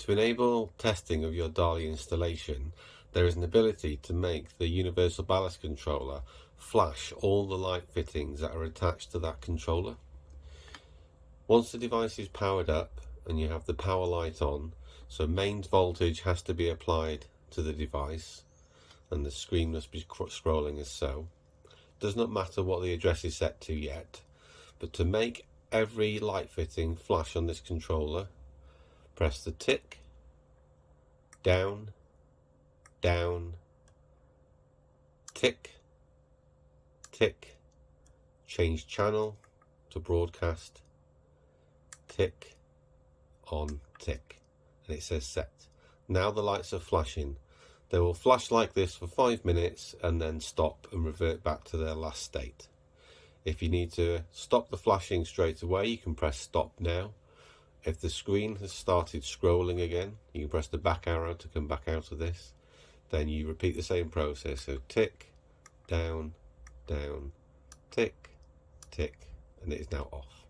To enable testing of your DALI installation, there is an ability to make the Universal Ballast Controller flash all the light fittings that are attached to that controller. Once the device is powered up and you have the power light on, so mains voltage has to be applied to the device and the screen must be scrolling as so. Does not matter what the address is set to yet, but to make every light fitting flash on this controller, press the tick, down, down, tick, tick, change channel to broadcast, tick, on, tick, and it says set. Now the lights are flashing. They will flash like this for 5 minutes and then stop and revert back to their last state. If you need to stop the flashing straight away, you can press stop now. If the screen has started scrolling again, you can press the back arrow to come back out of this. Then you repeat the same process, so tick, down, down, tick, tick, and it is now off.